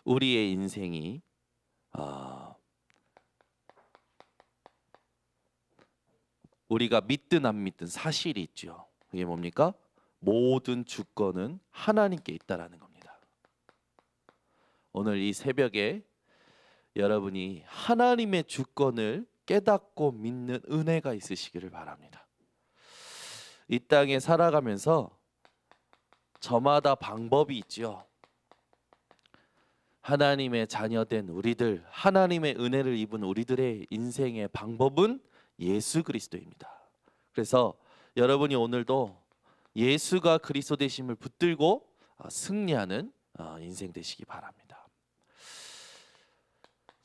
우리의 인생이 우리가 믿든 안 믿든 사실이 있죠. 그게 뭡니까? 모든 주권은 하나님께 있다라는 겁니다. 오늘 이 새벽에 여러분이 하나님의 주권을 깨닫고 믿는 은혜가 있으시기를 바랍니다. 이 땅에 살아가면서 저마다 방법이 있죠. 하나님의 자녀된 우리들, 하나님의 은혜를 입은 우리들의 인생의 방법은 예수 그리스도입니다. 그래서 여러분이 오늘도 예수가 그리스도 되심을 붙들고 승리하는 인생 되시기 바랍니다.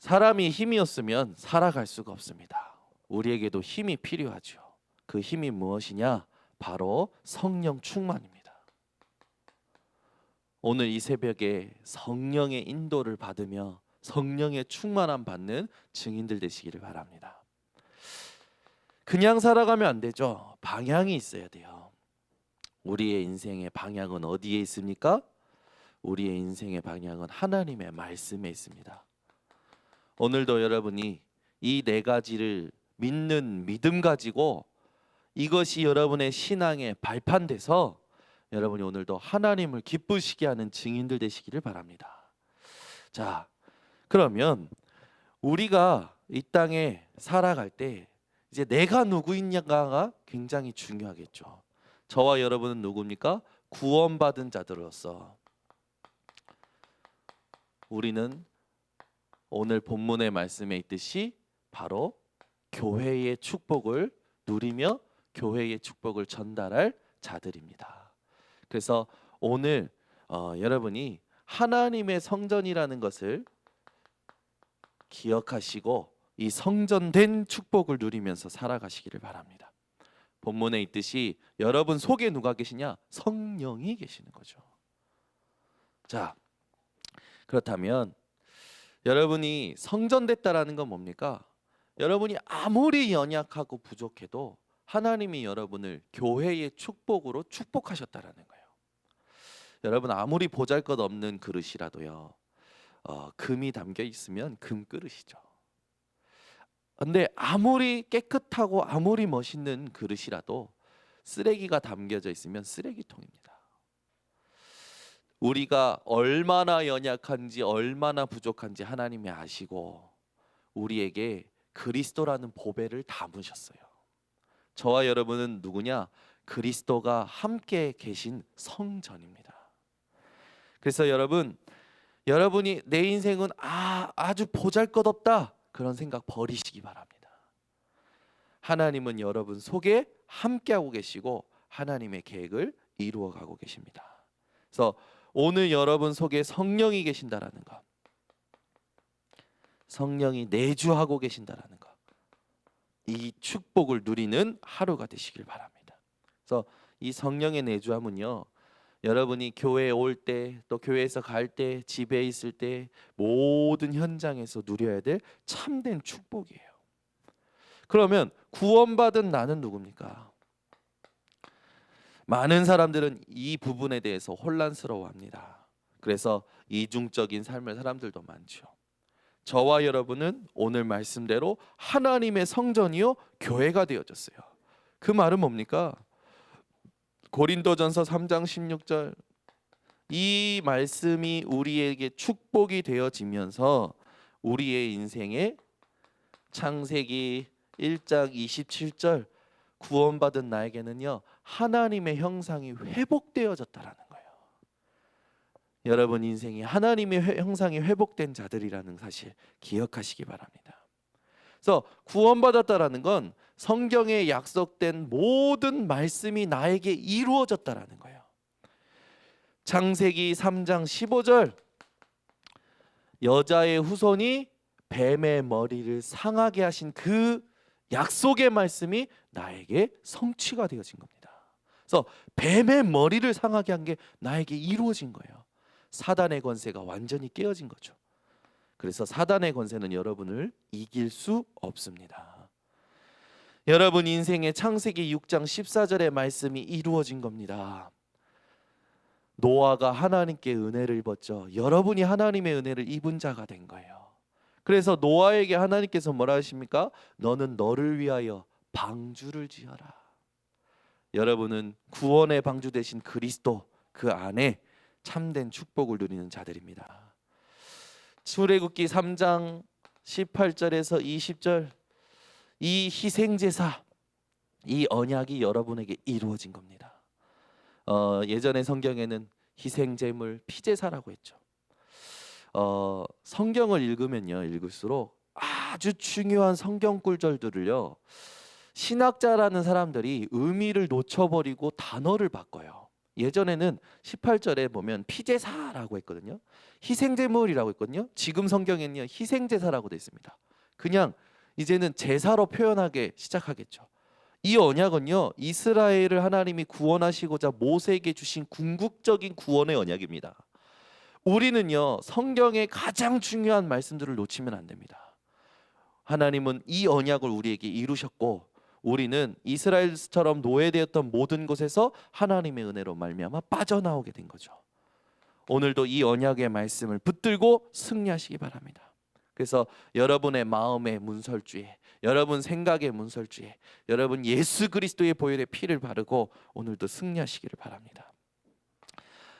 사람이 힘이 없으면 살아갈 수가 없습니다. 우리에게도 힘이 필요하죠. 그 힘이 무엇이냐? 바로 성령 충만입니다. 오늘 이 새벽에 성령의 인도를 받으며 성령의 충만함 받는 증인들 되시기를 바랍니다. 그냥 살아가면 안 되죠. 방향이 있어야 돼요. 우리의 인생의 방향은 어디에 있습니까? 우리의 인생의 방향은 하나님의 말씀에 있습니다. 오늘도 여러분이 이 네 가지를 믿는 믿음 가지고 이것이 여러분의 신앙의 발판돼서 여러분이 오늘도 하나님을 기쁘시게 하는 증인들 되시기를 바랍니다. 자, 그러면 우리가 이 땅에 살아갈 때 이제 내가 누구이냐가 굉장히 중요하겠죠. 저와 여러분은 누굽니까? 구원받은 자들로서 우리는 오늘 본문의 말씀에 있듯이 바로 교회의 축복을 누리며 교회의 축복을 전달할 자들입니다. 그래서 오늘 여러분이 하나님의 성전이라는 것을 기억하시고 이 성전된 축복을 누리면서 살아가시기를 바랍니다. 본문에 있듯이 여러분 속에 누가 계시냐? 성령이 계시는 거죠. 자, 그렇다면 여러분이 성전됐다라는 건 뭡니까? 여러분이 아무리 연약하고 부족해도 하나님이 여러분을 교회의 축복으로 축복하셨다라는 거예요. 여러분 아무리 보잘것없는 그릇이라도요, 금이 담겨 있으면 금그릇이죠. 근데 아무리 깨끗하고 아무리 멋있는 그릇이라도 쓰레기가 담겨져 있으면 쓰레기통입니다. 우리가 얼마나 연약한지 얼마나 부족한지 하나님이 아시고 우리에게 그리스도라는 보배를 담으셨어요. 저와 여러분은 누구냐? 그리스도가 함께 계신 성전입니다. 그래서 여러분이 내 인생은 아주 보잘것없다 그런 생각 버리시기 바랍니다. 하나님은 여러분 속에 함께하고 계시고 하나님의 계획을 이루어가고 계십니다. 그래서 오늘 여러분 속에 성령이 계신다라는 것, 성령이 내주하고 계신다라는 것, 이 축복을 누리는 하루가 되시길 바랍니다. 그래서 이 성령의 내주함은요, 여러분이 교회에 올 때, 또 교회에서 갈 때, 집에 있을 때 모든 현장에서 누려야 될 참된 축복이에요. 그러면 구원받은 나는 누굽니까? 많은 사람들은 이 부분에 대해서 혼란스러워합니다. 그래서 이중적인 삶을 사람들도 많죠. 저와 여러분은 오늘 말씀대로 하나님의 성전이요 교회가 되어졌어요. 그 말은 뭡니까? 고린도전서 3장 16절 이 말씀이 우리에게 축복이 되어지면서 우리의 인생에 창세기 1장 27절 구원받은 나에게는요 하나님의 형상이 회복되어졌다라는 거예요. 여러분 인생이 하나님의 형상이 회복된 자들이라는 사실 기억하시기 바랍니다. 그래서 구원받았다라는 건 성경에 약속된 모든 말씀이 나에게 이루어졌다라는 거예요. 창세기 3장 15절 여자의 후손이 뱀의 머리를 상하게 하신 그 약속의 말씀이 나에게 성취가 되어진 겁니다. 그래서 뱀의 머리를 상하게 한 게 나에게 이루어진 거예요. 사단의 권세가 완전히 깨어진 거죠. 그래서 사단의 권세는 여러분을 이길 수 없습니다. 여러분 인생의 창세기 6장 14절의 말씀이 이루어진 겁니다. 노아가 하나님께 은혜를 입었죠. 여러분이 하나님의 은혜를 입은 자가 된 거예요. 그래서 노아에게 하나님께서 뭐라 하십니까? 너는 너를 위하여 방주를 지어라. 여러분은 구원의 방주 되신 그리스도 그 안에 참된 축복을 누리는 자들입니다. 출애굽기 3장 18절에서 20절, 이 희생제사, 이 언약이 여러분에게 이루어진 겁니다. 예전의 성경에는 희생제물, 피제사라고 했죠. 성경을 읽으면요, 읽을수록 아주 중요한 성경 꿀절들을요, 신학자라는 사람들이 의미를 놓쳐버리고 단어를 바꿔요. 예전에는 18절에 보면 피제사라고 했거든요. 희생제물이라고 했거든요. 지금 성경에는요, 희생제사라고 되어 있습니다. 그냥 이제는 제사로 표현하게 시작하겠죠. 이 언약은요, 이스라엘을 하나님이 구원하시고자 모세에게 주신 궁극적인 구원의 언약입니다. 우리는요, 성경의 가장 중요한 말씀들을 놓치면 안 됩니다. 하나님은 이 언약을 우리에게 이루셨고, 우리는 이스라엘처럼 노예되었던 모든 곳에서 하나님의 은혜로 말미암아 빠져나오게 된 거죠. 오늘도 이 언약의 말씀을 붙들고 승리하시기 바랍니다. 그래서 여러분의 마음의 문설주에, 여러분 생각의 문설주에, 여러분 예수 그리스도의 보혈의 피를 바르고 오늘도 승리하시기를 바랍니다.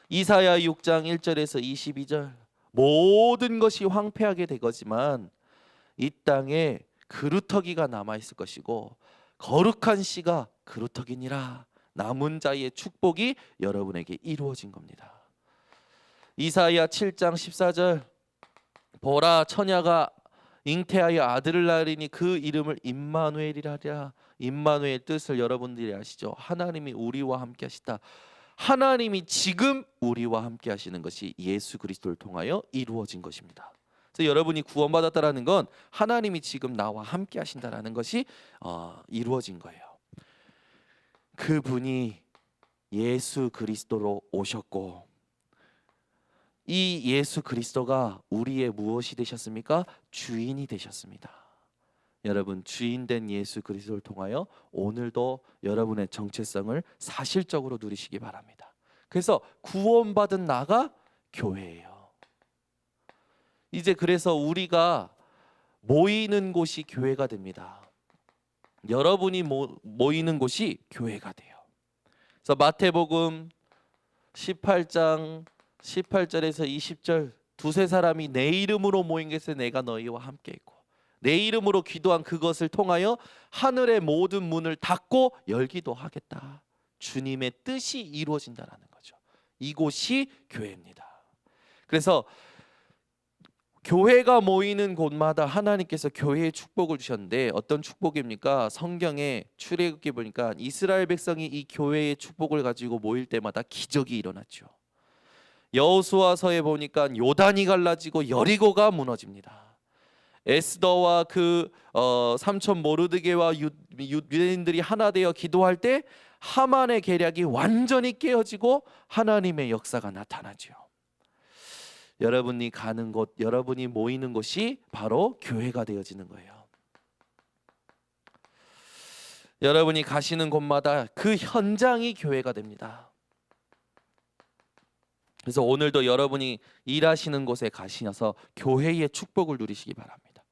이사야 6장 1절에서 22절, 모든 것이 황폐하게 되거지만 이 땅에 그루터기가 남아있을 것이고 거룩한 씨가 그루터기니라. 남은 자의 축복이 여러분에게 이루어진 겁니다. 이사야 7장 14절, 보라 처녀가 잉태하여 아들을 낳으리니 그 이름을 임마누엘이라 하리라. 임마누엘 뜻을 여러분들이 아시죠? 하나님이 우리와 함께 하시다. 하나님이 지금 우리와 함께 하시는 것이 예수 그리스도를 통하여 이루어진 것입니다. 그래서 여러분이 구원받았다라는 건 하나님이 지금 나와 함께 하신다라는 것이 이루어진 거예요. 그분이 예수 그리스도로 오셨고, 이 예수 그리스도가 우리의 무엇이 되셨습니까? 주인이 되셨습니다. 여러분, 주인된 예수 그리스도를 통하여 오늘도 여러분의 정체성을 사실적으로 누리시기 바랍니다. 그래서 구원받은 나가 교회예요. 이제 그래서 우리가 모이는 곳이 교회가 됩니다. 여러분이 모이는 곳이 교회가 돼요. 그래서 마태복음 18장 18절에서 20절, 두세 사람이 내 이름으로 모인 것에 내가 너희와 함께 있고, 내 이름으로 기도한 그것을 통하여 하늘의 모든 문을 닫고 열기도 하겠다. 주님의 뜻이 이루어진다라는 거죠. 이곳이 교회입니다. 그래서 교회가 모이는 곳마다 하나님께서 교회의 축복을 주셨는데, 어떤 축복입니까? 성경에 출애굽기 보니까 이스라엘 백성이 이 교회의 축복을 가지고 모일 때마다 기적이 일어났죠. 여호수아서에 보니까 요단이 갈라지고 여리고가 무너집니다. 에스더와 그 삼촌 모르드게와 유대인들이 하나 되어 기도할 때 하만의 계략이 완전히 깨어지고 하나님의 역사가 나타나죠. 여러분이 가는 곳, 여러분이 모이는 곳이 바로 교회가 되어지는 거예요. 여러분이 가시는 곳마다 그 현장이 교회가 됩니다. 그래서 오늘도 여러분이 일하시는 곳에 가시셔서 교회의 축복을 누리시기 바랍니다.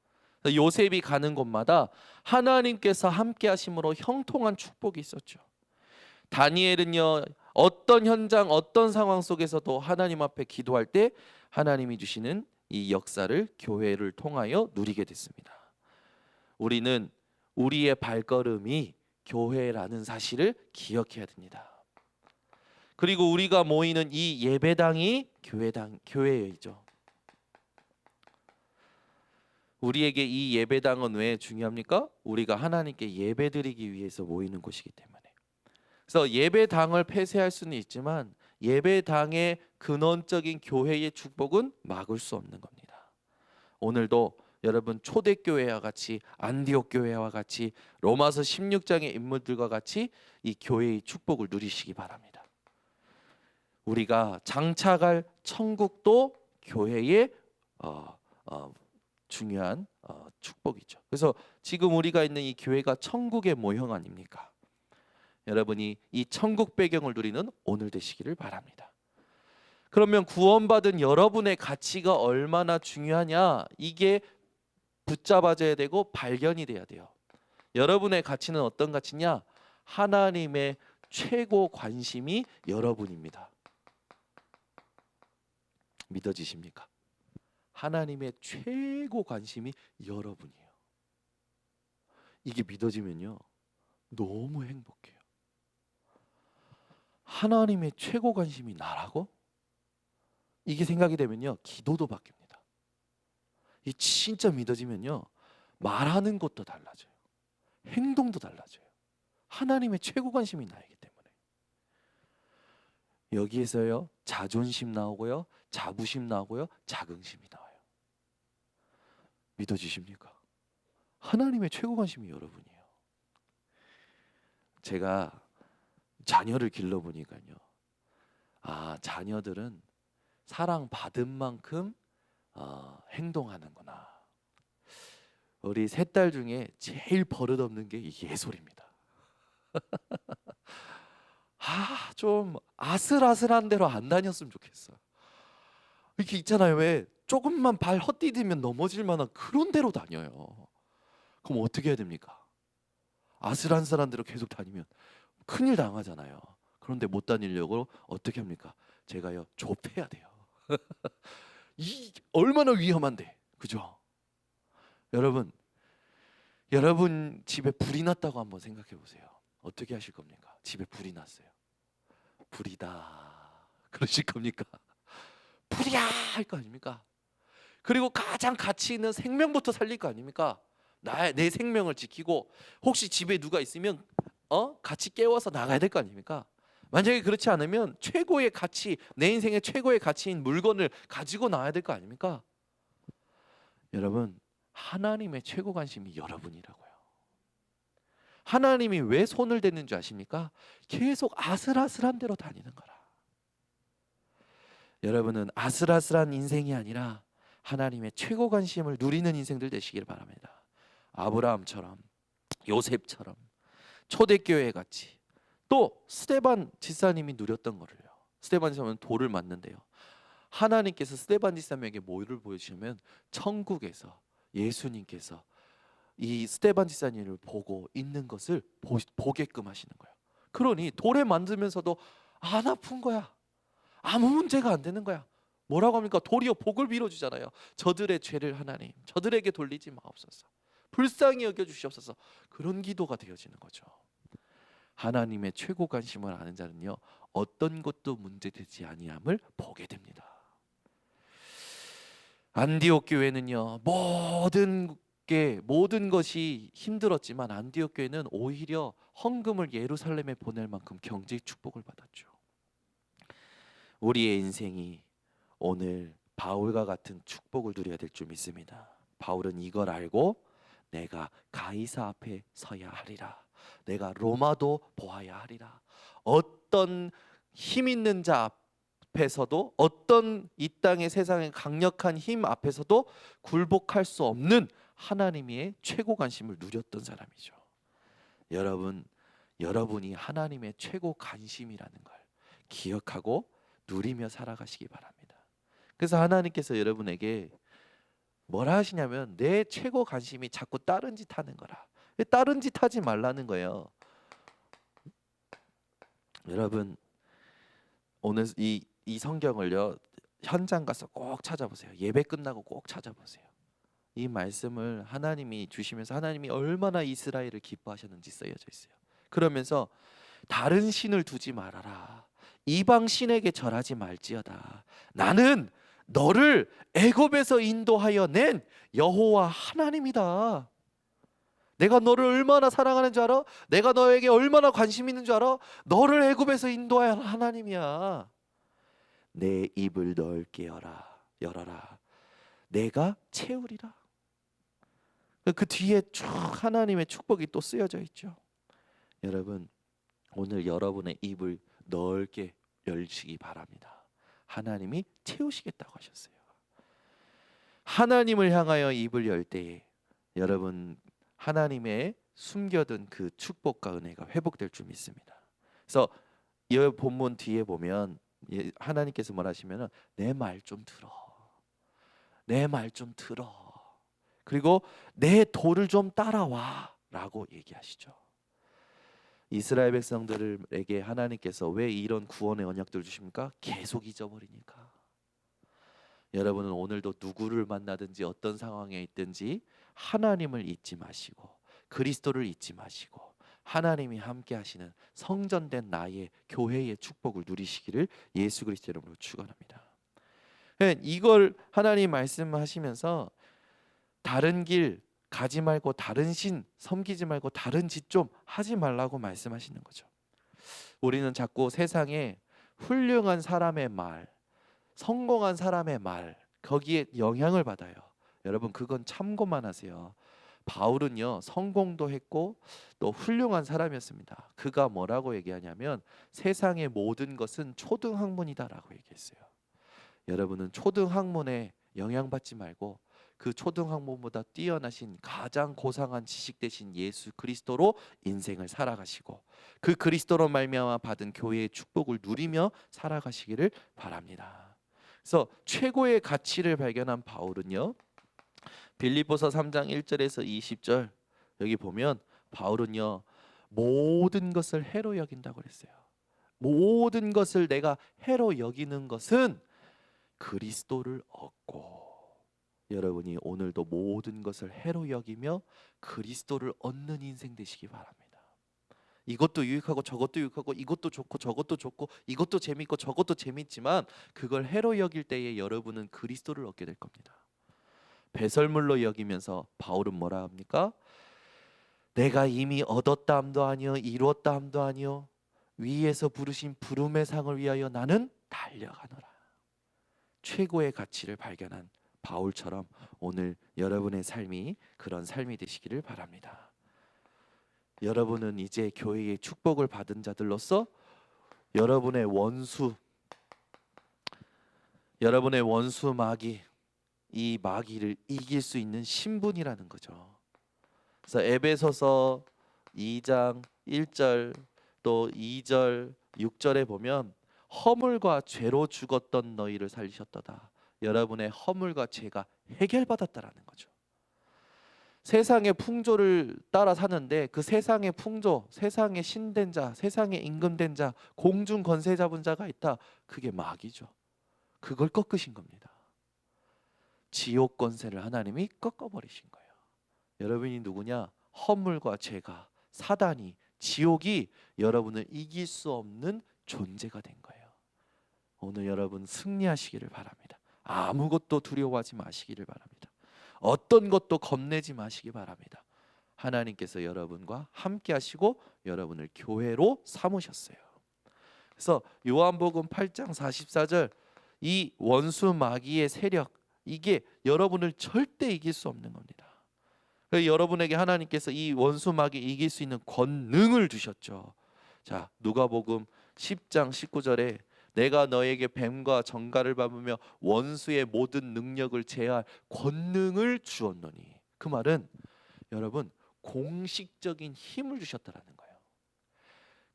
요셉이 가는 곳마다 하나님께서 함께 하심으로 형통한 축복이 있었죠. 다니엘은요, 어떤 현장, 어떤 상황 속에서도 하나님 앞에 기도할 때 하나님이 주시는 이 역사를 교회를 통하여 누리게 됐습니다. 우리는 우리의 발걸음이 교회라는 사실을 기억해야 됩니다. 그리고 우리가 모이는 이 예배당이 교회이죠. 우리에게 이 예배당은 왜 중요합니까? 우리가 하나님께 예배드리기 위해서 모이는 곳이기 때문에. 그래서 예배당을 폐쇄할 수는 있지만 예배당의 근원적인 교회의 축복은 막을 수 없는 겁니다. 오늘도 여러분 초대교회와 같이, 안디옥 교회와 같이, 로마서 16장의 인물들과 같이 이 교회의 축복을 누리시기 바랍니다. 우리가 장차갈 천국도 교회의 중요한 축복이죠. 그래서 지금 우리가 있는 이 교회가 천국의 모형 아닙니까? 여러분이 이 천국 배경을 누리는 오늘 되시기를 바랍니다. 그러면 구원받은 여러분의 가치가 얼마나 중요하냐? 이게 붙잡아져야 되고 발견이 돼야 돼요. 여러분의 가치는 어떤 가치냐? 하나님의 최고 관심이 여러분입니다. 믿어지십니까? 하나님의 최고 관심이 여러분이에요. 이게 믿어지면요, 너무 행복해요. 하나님의 최고 관심이 나라고? 이게 생각이 되면요, 기도도 바뀝니다. 이 진짜 믿어지면요, 말하는 것도 달라져요. 행동도 달라져요. 하나님의 최고 관심이 나이기 때문에. 여기에서요, 자존심 나오고요, 자부심 나오고요, 자긍심이 나와요. 믿어지십니까? 하나님의 최고 관심이 여러분이에요. 제가 자녀를 길러보니까요, 자녀들은 사랑받은 만큼 행동하는구나. 우리 세 딸 중에 제일 버릇없는 게 이 예솔입니다. 좀 아슬아슬한 대로 안 다녔으면 좋겠어. 이렇게 있잖아요, 왜 조금만 발 헛디디면 넘어질 만한 그런 대로 다녀요. 그럼 어떻게 해야 됩니까? 아슬아슬한 대로 계속 다니면 큰일 당하잖아요. 그런데 못 다니려고 어떻게 합니까? 제가요, 좁혀야 돼요. 이 얼마나 위험한데, 그죠? 여러분 집에 불이 났다고 한번 생각해 보세요. 어떻게 하실 겁니까? 집에 불이 났어요. 불이다 그러실 겁니까? 불이야 할 거 아닙니까? 그리고 가장 가치 있는 생명부터 살릴 거 아닙니까? 내 생명을 지키고, 혹시 집에 누가 있으면 같이 깨워서 나가야 될 거 아닙니까? 만약에 그렇지 않으면 최고의 가치, 내 인생의 최고의 가치인 물건을 가지고 나와야 될 거 아닙니까? 여러분, 하나님의 최고 관심이 여러분이라고요. 하나님이 왜 손을 대는 줄 아십니까? 계속 아슬아슬한 대로 다니는 거라. 여러분은 아슬아슬한 인생이 아니라 하나님의 최고 관심을 누리는 인생들 되시길 바랍니다. 아브라함처럼, 요셉처럼, 초대교회 같이, 또 스데반 지사님이 누렸던 거를요. 스데반 지사님은 돌을 맞는데요, 하나님께서 스데반 지사님에게 뭐를 보여주시면, 천국에서 예수님께서 이 스데반 지사님을 보고 있는 것을 보게끔 하시는 거예요. 그러니 돌에 만들면서도 안 아픈 거야. 아무 문제가 안 되는 거야. 뭐라고 합니까? 도리어 복을 빌어주잖아요. 저들의 죄를 하나님, 저들에게 돌리지 마옵소서. 불쌍히 여겨주시옵소서. 그런 기도가 되어지는 거죠. 하나님의 최고 관심을 아는 자는요, 어떤 것도 문제되지 아니함을 보게 됩니다. 안디옥 교회는요, 모든 것이 힘들었지만 안디옥 교회는 오히려 헌금을 예루살렘에 보낼 만큼 경제 축복을 받았죠. 우리의 인생이 오늘 바울과 같은 축복을 누려야 될 줄 믿습니다. 바울은 이걸 알고 내가 가이사 앞에 서야 하리라, 내가 로마도 보아야 하리라, 어떤 힘 있는 자 앞에서도, 어떤 이 땅의 세상의 강력한 힘 앞에서도 굴복할 수 없는 하나님의 최고 관심을 누렸던 사람이죠. 여러분이 하나님의 최고 관심이라는 걸 기억하고 누리며 살아가시기 바랍니다. 그래서 하나님께서 여러분에게 뭐라 하시냐면, 내 최고 관심이 자꾸 다른 짓 하는 거라. 다른 짓 하지 말라는 거예요. 여러분, 오늘 이 성경을요, 현장 가서 꼭 찾아보세요. 예배 끝나고 꼭 찾아보세요. 이 말씀을 하나님이 주시면서 하나님이 얼마나 이스라엘을 기뻐하셨는지 쓰여져 있어요. 그러면서 다른 신을 두지 말아라, 이방 신에게 절하지 말지어다, 나는 너를 애굽에서 인도하여 낸 여호와 하나님이다. 내가 너를 얼마나 사랑하는 줄 알아? 내가 너에게 얼마나 관심 있는 줄 알아? 너를 애굽에서 인도할 하나님이야. 내 입을 넓게 열어라. 내가 채우리라. 그 뒤에 쭉 하나님의 축복이 또 쓰여져 있죠. 여러분, 오늘 여러분의 입을 넓게 열시기 바랍니다. 하나님이 채우시겠다고 하셨어요. 하나님을 향하여 입을 열 때에 여러분, 하나님의 숨겨둔 그 축복과 은혜가 회복될 줄 믿습니다. 그래서 이 본문 뒤에 보면 하나님께서 뭘 하시면은 내 말 좀 들어. 내 말 좀 들어. 그리고 내 도를 좀 따라와라고 얘기하시죠. 이스라엘 백성들에게 하나님께서 왜 이런 구원의 언약들을 주십니까? 계속 잊어버리니까. 여러분은 오늘도 누구를 만나든지 어떤 상황에 있든지 하나님을 잊지 마시고 그리스도를 잊지 마시고 하나님이 함께 하시는 성전된 나의 교회의 축복을 누리시기를 예수 그리스도 이름으로 축원합니다. 이걸 하나님 말씀하시면서 다른 길 가지 말고 다른 신 섬기지 말고 다른 짓 좀 하지 말라고 말씀하시는 거죠. 우리는 자꾸 세상에 훌륭한 사람의 말, 성공한 사람의 말 거기에 영향을 받아요. 여러분 그건 참고만 하세요. 바울은요 성공도 했고 또 훌륭한 사람이었습니다. 그가 뭐라고 얘기하냐면 세상의 모든 것은 초등학문이다라고 얘기했어요. 여러분은 초등학문에 영향받지 말고 그 초등학문보다 뛰어나신 가장 고상한 지식 되신 예수 그리스도로 인생을 살아가시고 그 그리스도로 말미암아 받은 교회의 축복을 누리며 살아가시기를 바랍니다. 그래서 최고의 가치를 발견한 바울은요 빌립보서 3장 1절에서 20절 여기 보면 바울은요 모든 것을 해로 여긴다고 그랬어요. 모든 것을 내가 해로 여기는 것은 그리스도를 얻고 여러분이 오늘도 모든 것을 해로 여기며 그리스도를 얻는 인생 되시기 바랍니다. 이것도 유익하고 저것도 유익하고 이것도 좋고 저것도 좋고 이것도 재밌고 저것도 재밌지만 그걸 해로 여길 때에 여러분은 그리스도를 얻게 될 겁니다. 배설물로 여기면서 바울은 뭐라 합니까? 내가 이미 얻었다함도 아니요 이루었다함도 아니요 위에서 부르신 부름의 상을 위하여 나는 달려가노라. 최고의 가치를 발견한 바울처럼 오늘 여러분의 삶이 그런 삶이 되시기를 바랍니다. 여러분은 이제 교회의 축복을 받은 자들로서 여러분의 원수 마귀 이 마귀를 이길 수 있는 신분이라는 거죠. 그래서 에베소서 2장 1절 또 2절 6절에 보면 허물과 죄로 죽었던 너희를 살리셨도다. 여러분의 허물과 죄가 해결받았다라는 거죠. 세상의 풍조를 따라 사는데 그 세상의 풍조, 세상의 신된 자, 세상의 임금된 자, 공중 권세 잡은 자가 있다. 그게 마귀죠. 그걸 꺾으신 겁니다. 지옥 권세를 하나님이 꺾어버리신 거예요. 여러분이 누구냐? 허물과 죄가 사단이 지옥이 여러분을 이길 수 없는 존재가 된 거예요. 오늘 여러분 승리하시기를 바랍니다. 아무것도 두려워하지 마시기를 바랍니다. 어떤 것도 겁내지 마시기 바랍니다. 하나님께서 여러분과 함께 하시고 여러분을 교회로 삼으셨어요. 그래서 요한복음 8장 44절 이 원수 마귀의 세력 이게 여러분을 절대 이길 수 없는 겁니다. 여러분에게 하나님께서 이 원수 마귀 이길 수 있는 권능을 주셨죠. 자, 누가복음 10장 19절에 내가 너에게 뱀과 정갈을 밟으며 원수의 모든 능력을 제할 권능을 주었노니 그 말은 여러분 공식적인 힘을 주셨다라는 거예요.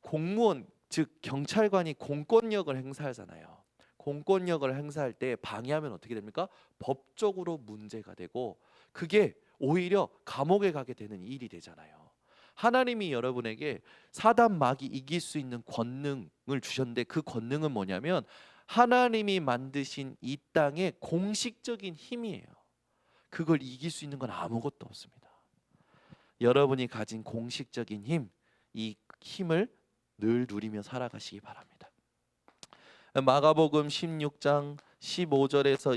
공무원 즉 경찰관이 공권력을 행사하잖아요. 공권력을 행사할 때 방해하면 어떻게 됩니까? 법적으로 문제가 되고 그게 오히려 감옥에 가게 되는 일이 되잖아요. 하나님이 여러분에게 사단 마귀 이길 수 있는 권능을 주셨는데 그 권능은 뭐냐면 하나님이 만드신 이 땅의 공식적인 힘이에요. 그걸 이길 수 있는 건 아무것도 없습니다. 여러분이 가진 공식적인 힘, 이 힘을 늘 누리며 살아가시기 바랍니다. 마가복음 16장 15절에서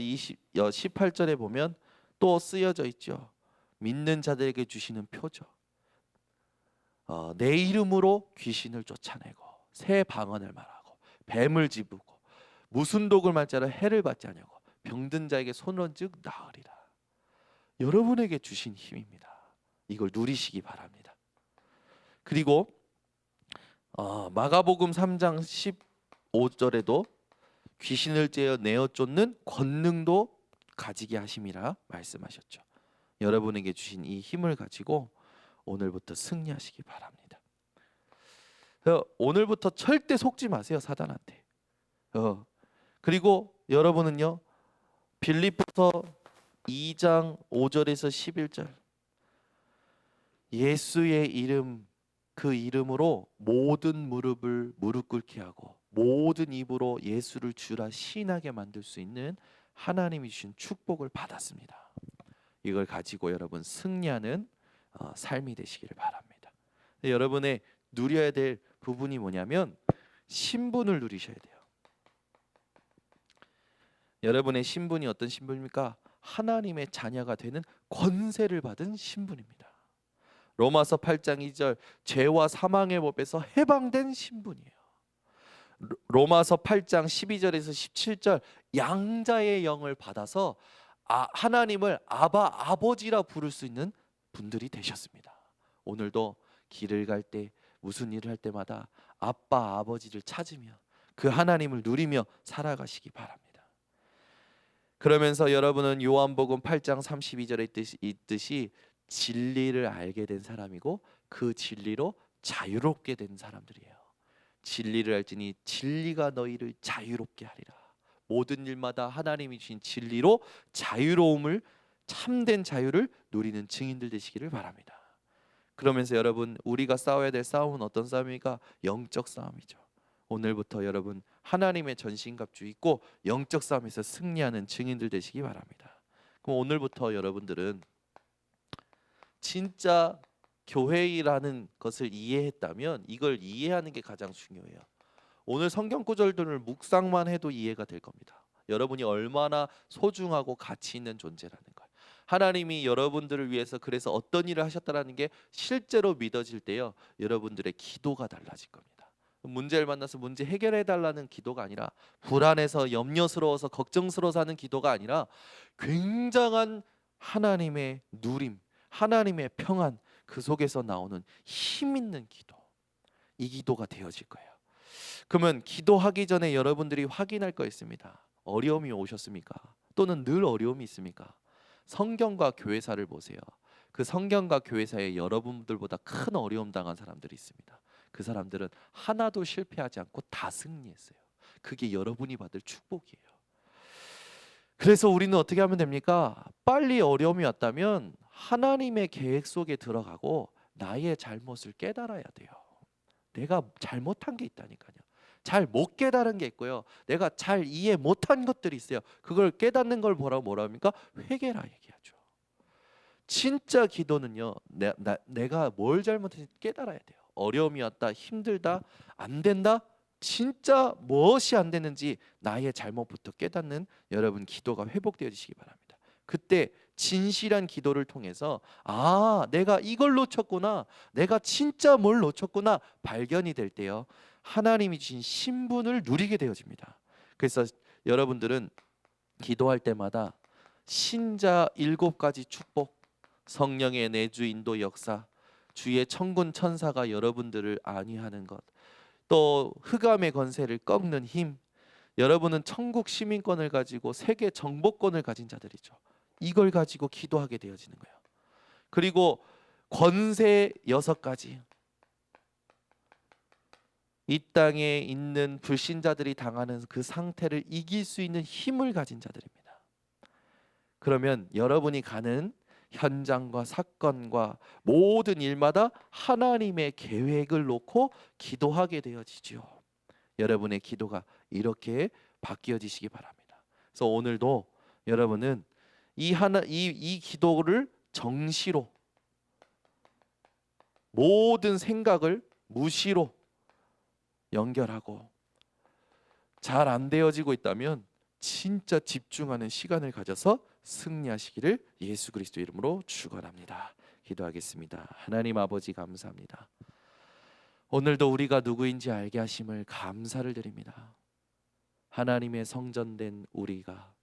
18절에 보면 또 쓰여져 있죠. 믿는 자들에게 주시는 표죠. 내 이름으로 귀신을 쫓아내고 새 방언을 말하고 뱀을 집고 무슨 독을 말자라 해를 받지 아니하고 병든 자에게 손은즉 나으리라. 여러분에게 주신 힘입니다. 이걸 누리시기 바랍니다. 그리고 마가복음 3장 15절에도 귀신을 째어 내어 쫓는 권능도 가지게 하심이라 말씀하셨죠. 여러분에게 주신 이 힘을 가지고 오늘부터 승리하시기 바랍니다. 오늘부터 절대 속지 마세요, 사단한테. 그리고 여러분은요, 빌립보서 2장 5절에서 11절, 예수의 이름, 그 이름으로 모든 무릎을 무릎 꿇게 하고 모든 입으로 예수를 주라 시인하게 만들 수 있는 하나님이 주신 축복을 받았습니다. 이걸 가지고 여러분 승리하는 삶이 되시기를 바랍니다. 여러분의 누려야 될 부분이 뭐냐면 신분을 누리셔야 돼요. 여러분의 신분이 어떤 신분입니까? 하나님의 자녀가 되는 권세를 받은 신분입니다. 로마서 8장 2절, 죄와 사망의 법에서 해방된 신분이에요. 로마서 8장 12절에서 17절, 양자의 영을 받아서 하나님을 아바, 아버지라 부를 수 있는 분들이 되셨습니다. 오늘도 길을 갈 때, 무슨 일을 할 때마다 아빠, 아버지를 찾으며 그 하나님을 누리며 살아가시기 바랍니다. 그러면서 여러분은 요한복음 8장 32절에 있듯이 진리를 알게 된 사람이고 그 진리로 자유롭게 된 사람들이에요. 진리를 알지니 진리가 너희를 자유롭게 하리라. 모든 일마다 하나님이 주신 진리로 자유로움을, 참된 자유를 누리는 증인들 되시기를 바랍니다. 그러면서 여러분, 우리가 싸워야 될 싸움은 어떤 싸움입니까? 영적 싸움이죠. 오늘부터 여러분 하나님의 전신갑주 입고 영적 싸움에서 승리하는 증인들 되시기 바랍니다. 그럼 오늘부터 여러분들은 진짜 교회라는 것을 이해했다면 이걸 이해하는 게 가장 중요해요. 오늘 성경 구절들을 묵상만 해도 이해가 될 겁니다. 여러분이 얼마나 소중하고 가치 있는 존재라는 걸, 하나님이 여러분들을 위해서 그래서 어떤 일을 하셨다라는 게 실제로 믿어질 때요, 여러분들의 기도가 달라질 겁니다. 문제를 만나서 문제 해결해 달라는 기도가 아니라, 불안해서 염려스러워서 걱정스러워서 하는 기도가 아니라 굉장한 하나님의 누림, 하나님의 평안, 그 속에서 나오는 힘 있는 기도, 이 기도가 되어질 거예요. 그러면 기도하기 전에 여러분들이 확인할 거 있습니다. 어려움이 오셨습니까? 또는 늘 어려움이 있습니까? 성경과 교회사를 보세요. 그 성경과 교회사에 여러분들보다 큰 어려움 당한 사람들이 있습니다. 그 사람들은 하나도 실패하지 않고 다 승리했어요. 그게 여러분이 받을 축복이에요. 그래서 우리는 어떻게 하면 됩니까? 빨리 어려움이 왔다면 하나님의 계획 속에 들어가고 나의 잘못을 깨달아야 돼요. 내가 잘못한 게 있다니까요. 잘 못 깨달은 게 있고요, 내가 잘 이해 못한 것들이 있어요. 그걸 깨닫는 걸 뭐라 합니까? 회개라 얘기하죠. 진짜 기도는요, 내가 뭘 잘못했는지 깨달아야 돼요. 어려움이 왔다, 힘들다, 안 된다, 진짜 무엇이 안 되는지 나의 잘못부터 깨닫는 여러분 기도가 회복되어지시기 바랍니다. 그때 진실한 기도를 통해서 내가 이걸 놓쳤구나, 내가 진짜 뭘 놓쳤구나 발견이 될 때요, 하나님이 주신 신분을 누리게 되어집니다. 그래서 여러분들은 기도할 때마다 신자 7가지 축복, 성령의 내주 인도 역사, 주의 천군 천사가 여러분들을 안위하는 것, 또 흑암의 권세를 꺾는 힘, 여러분은 천국 시민권을 가지고 세계 정복권을 가진 자들이죠. 이걸 가지고 기도하게 되어지는 거예요. 그리고 권세 6가지, 이 땅에 있는 불신자들이 당하는 그 상태를 이길 수 있는 힘을 가진 자들입니다. 그러면 여러분이 가는 현장과 사건과 모든 일마다 하나님의 계획을 놓고 기도하게 되어지죠. 여러분의 기도가 이렇게 바뀌어지시기 바랍니다. 그래서 오늘도 여러분은 이 기도를 정시로, 모든 생각을 무시로 연결하고, 잘 안 되어지고 있다면 진짜 집중하는 시간을 가져서 승리하시기를 예수 그리스도 이름으로 축원합니다. 기도하겠습니다. 하나님 아버지, 감사합니다. 오늘도 우리가 누구인지 알게 하심을 감사를 드립니다. 하나님의 성전된 우리가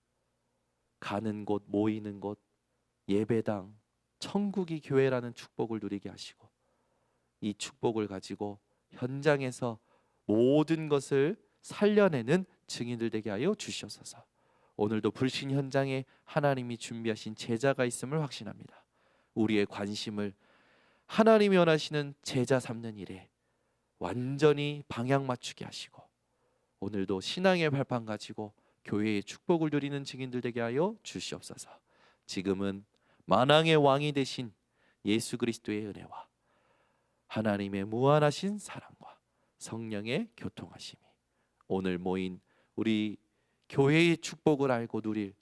가는 곳, 모이는 곳, 예배당, 천국이 교회라는 축복을 누리게 하시고, 이 축복을 가지고 현장에서 모든 것을 살려내는 증인들 되게 하여 주시옵소서. 오늘도 불신 현장에 하나님이 준비하신 제자가 있음을 확신합니다. 우리의 관심을 하나님이 원하시는 제자 삼는 일에 완전히 방향 맞추게 하시고, 오늘도 신앙의 발판 가지고 교회의 축복을 누리는 증인들 되게 하여 주시옵소서. 지금은 만왕의 왕이 되신 예수 그리스도의 은혜와 하나님의 무한하신 사랑과 성령의 교통하심이 오늘 모인 우리 교회의 축복을 알고 누릴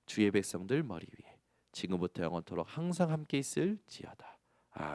주의 백성들 머리 위에 지금부터 영원토록 항상 함께 있을지어다. 아멘.